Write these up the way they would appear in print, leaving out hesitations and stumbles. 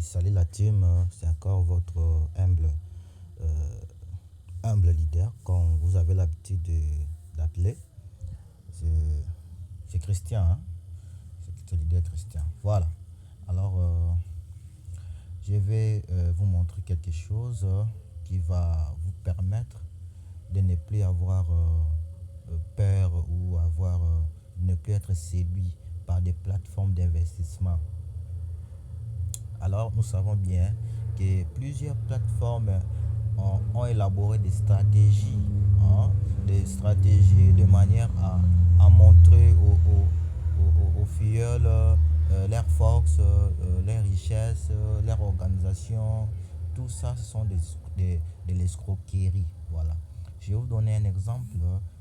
salut la team, c'est encore votre euh, humble leader, comme vous avez l'habitude d'appeler. C'est, c'est Christian, hein? C'est le leader Christian. Voilà. Alors, je vais vous montrer quelque chose qui va vous permettre de ne plus avoir peur ou ne plus être séduit par des plateformes d'investissement. Alors, nous savons bien que plusieurs plateformes ont élaboré des stratégies de manière à montrer aux filleuls leurs forces, leurs richesses, leur organisation. Tout ça, ce sont de l'escroquerie. Voilà. Je vais vous donner un exemple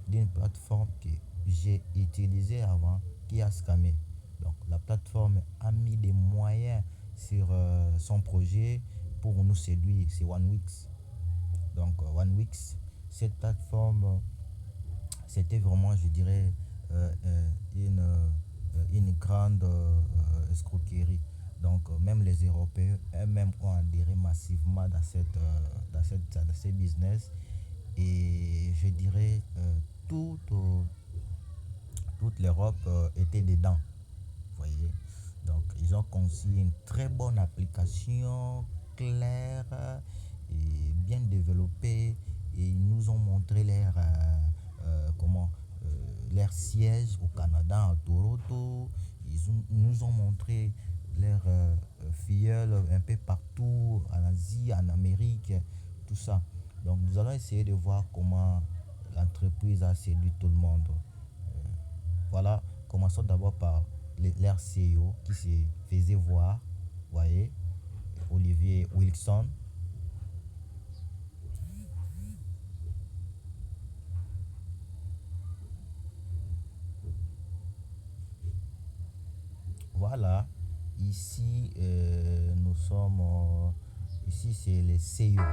d'une plateforme que j'ai utilisée avant qui a scammé. Donc, la plateforme a mis des moyens sur son projet pour nous séduire. C'est OneWix. Donc, OneWix, cette plateforme, c'était vraiment, je dirais, une grande escroquerie. Donc, même les Européens eux-mêmes ont adhéré massivement dans ces business. Et je dirais, toute, euh, toute l'Europe était dedans. Vous voyez. Donc, ils ont conçu une très bonne application, claire et bien développée. Et ils nous ont montré leur siège au Canada, à Toronto. Nous ont montré leurs filleuls un peu partout, en Asie, en Amérique, tout ça. Donc, nous allons essayer de voir comment l'entreprise a séduit tout le monde. Voilà, commençons d'abord par leur CEO qui se faisait voir, vous voyez, Olivier Wilson. Voilà, ici ici c'est le CEO,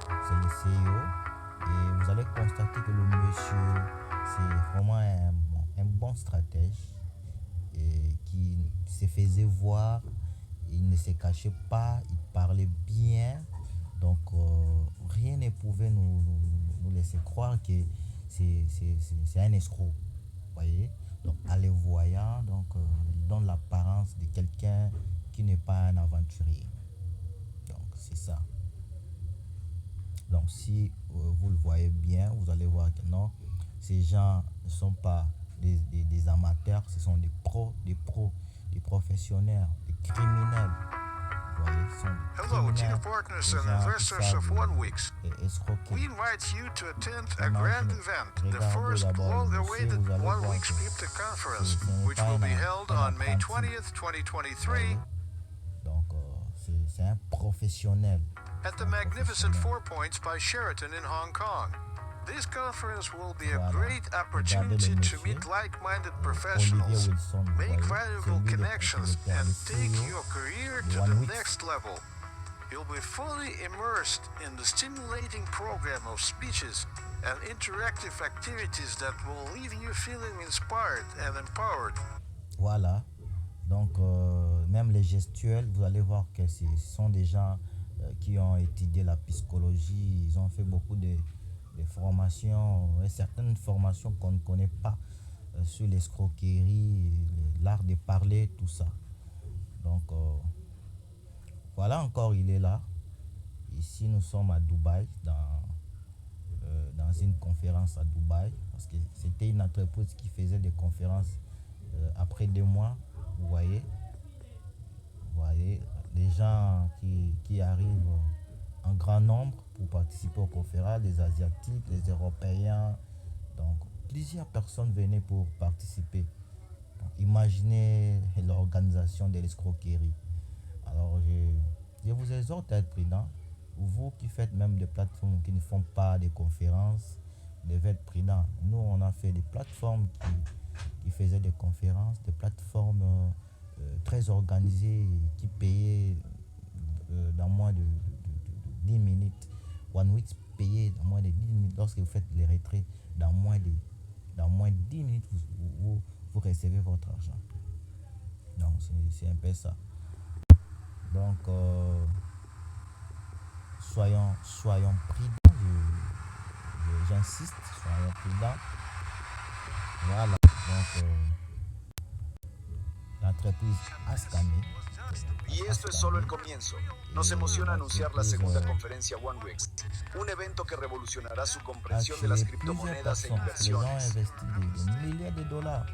c'est le CEO et vous allez constater que le monsieur c'est vraiment un bon stratège et qui se faisait voir, il ne se cachait pas, il parlait bien. Donc, rien ne pouvait nous laisser croire que c'est un escroc. Vous voyez? Donc, à les voyant, donc, il donne l'apparence de quelqu'un qui n'est pas un aventurier. Donc, c'est ça. Donc, si vous le voyez bien, vous allez voir que non, ces gens ne sont pas des amateurs, ce sont des professionnels, des criminels. Vous voyez, ce sont des Hello, dear criminels, partners des and gens qui investors savent of OneWix. escroquer. We invite you to attend a grand Imaginez, event, the regardez first d'abord le monsieur, long-awaited vous allez voir OneWix que Crypto Conference, ce n'est which pas will be held un on May apprenti. 20th, Vous 2023 voyez? Donc, c'est un professionnel. at C'est the un magnificent professionnel. Four Points by Sheraton in Hong Kong. This conference will be a Voilà. great Regardez le opportunity to monsieur, meet like-minded Olivier professionals, Wilson, vous make voyez? C'est valuable lui connections, and le take CEO your career de to the OneWix. next level. You'll be fully immersed in the stimulating program of speeches and interactive activities that will leave you feeling inspired and empowered. Voilà. Donc, même les gestuels, vous allez voir que ce sont des gens qui ont étudié la psychologie, ils ont fait beaucoup de formations, et certaines formations qu'on ne connaît pas sur l'escroquerie, l'art de parler, tout ça. Donc, voilà encore, il est là. Ici, nous sommes à Dubaï, dans une conférence à Dubaï, parce que c'était une entreprise qui faisait des conférences après 2 mois, vous voyez. Vous voyez, les gens qui arrivent en grand nombre pour participer aux conférences, les Asiatiques, les Européens. Donc, plusieurs personnes venaient pour participer. Donc, imaginez l'organisation de l'escroquerie. Alors, je vous exhorte à être prudent. Vous qui faites même des plateformes qui ne font pas des conférences, devez être prudent. Nous, on a fait des plateformes qui faisaient des conférences, des plateformes très organisées qui payaient dans moins de 10 minutes. OneWix payait dans moins de 10 minutes lorsque vous faites les retraits. Dans moins de 10 minutes, vous recevez votre argent. Donc, c'est un peu ça. Donc, soyons prudents, j'insiste, soyons prudents. Voilà, donc l'entreprise a scanné. Y esto es solo el comienzo. Nos emociona anunciar la segunda conferencia OneWex, un evento que revolucionará su comprensión de las criptomonedas e Les gens inversiones. investissent des milliers de dollars.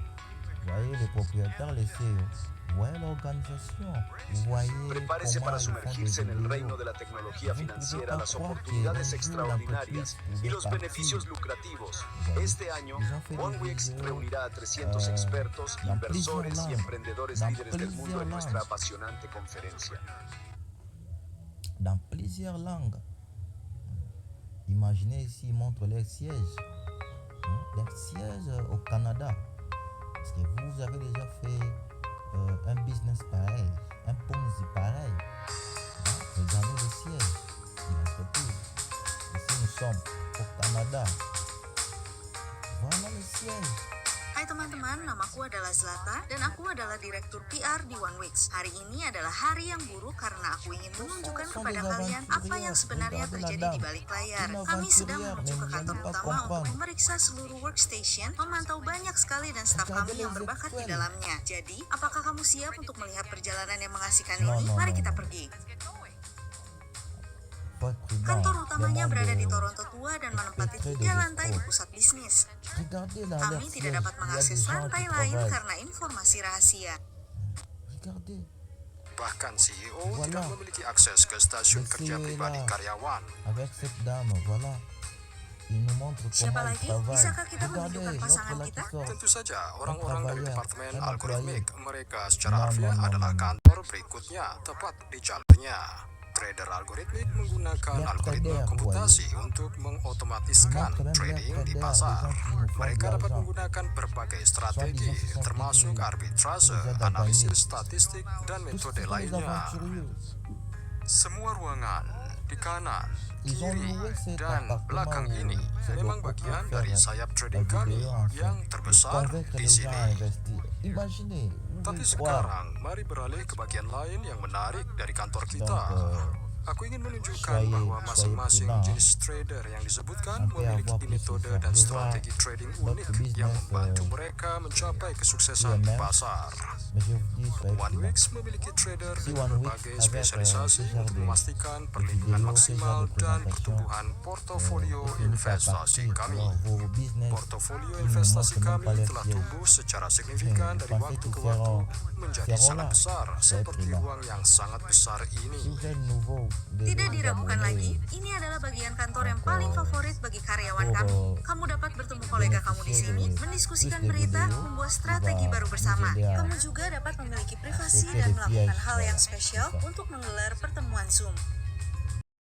Vous voyez les propriétaires, les CEO. Vous voyez l'organisation. Vous voyez Prepárese comment para ils font sumergirse en des el vidéos. reino de la tecnología Vous ne financiera, pouvez las pas croire oportunidades que un jour extraordinarias l'entreprise y los pouvait beneficios partir. lucrativos. Voilà. Este año, Ils ont fait des OneWex vidéos, reunirá a 300 expertos, dans plusieurs inversores y langues. emprendedores Dans líderes del mundo en plusieurs nuestra langues. apasionante conferencia. Dans plusieurs langues. Imaginez ici, ils montrent leur siège. Leur siège au Canada. Parce que vous avez déjà fait un business pareil, un Ponzi pareil. Regardez le siège de l'entreprise. Ici, nous sommes au Canada. Voilà le siège. Hai teman-teman, namaku adalah Zlata dan aku adalah Direktur PR di OneWex. Hari ini adalah hari yang buruk karena aku ingin menunjukkan kepada kalian apa yang sebenarnya terjadi di balik layar. Kami sedang menuju ke kantor utama untuk memeriksa seluruh workstation, memantau banyak sekali dan staf kami yang berbakat di dalamnya. Jadi, apakah kamu siap untuk melihat perjalanan yang mengasihkan ini? Mari kita pergi. Kantor utamanya berada di Toronto Tua dan menempati 3 lantai di pusat bisnis. Kami tidak dapat mengakses lantai lain karena informasi rahasia. Regardez. Bahkan CEO Voilà. tidak memiliki akses ke stasiun Le kerja CEO est pribadi là. karyawan. Avec cette dame, voilà. Il nous montre Siapa comment il lagi? travaille. Bisakah kita Regardez, menunjukkan l'autre pasangan là kita? qui sort. Tentu saja, orang-orang dari travailleur, departemen un algoritmik employé. mereka secara Non, harfiah non, non, adalah non. kantor berikutnya, tepat di jalurnya. Trader algoritmik menggunakan Lihat algoritma trader, komputasi untuk mengotomatiskan Lihat trading di trader, pasar. les gens qui nous font Mereka de dapat l'argent. menggunakan berbagai strategi, Soi-disant, ce sont termasuk des- arbitrase, des aides à analisis gagner. statistik, dan Tous metode ce sont des lainnya. aventuriers. Semua ruangan di kanan, Ils ont kiri, loué cet dan appartement belakang où ini c'est memang beaucoup bagian pour dari faire sayap la trading kami vidéo, en fait, yang et terbesar convaincre di les gens à sini. investir. Imaginez, vous Tapi pouvez croire. sekarang, mari beralih ke bagian lain yang menarik dari kantor Donc, kita. Aku ingin menunjukkan soyez- bahwa soyez masing-masing prudent. jenis trader yang disebutkan Sampai memiliki avoir plus metode de dan devoir strategi trading votre unik business, yang membantu mereka mencapai kesuksesan di UML. pasar. Mais je vous dis, soyez prudent. OneWex memiliki trader Si dengan OneWex berbagai avec, spesialisasi ce genre untuk de- memastikan de perlindungan vidéo, maksimal ce genre de dan présentation, pertumbuhan portofolio finit par investasi partir. kami. Alors, vos business, Portofolio ils ne investasi montrent même kami pas leur telah siège. tumbuh secara signifikan Vous dari pensez waktu qu'ils ke waktu seront- menjadi seront sangat là? besar Saya seperti terima. ruang yang sangat besar Si ini. vous êtes nouveau, vous devez Tidak vous diragukan abonner. lagi, ini adalah bagian kantor yang paling favorit bagi karyawan kami. Kamu dapat bertemu kolega kamu di sini, mendiskusikan berita, membuat strategi baru bersama. Kamu juga dapat memiliki privasi dan melakukan hal yang spesial untuk menggelar pertemuan Zoom.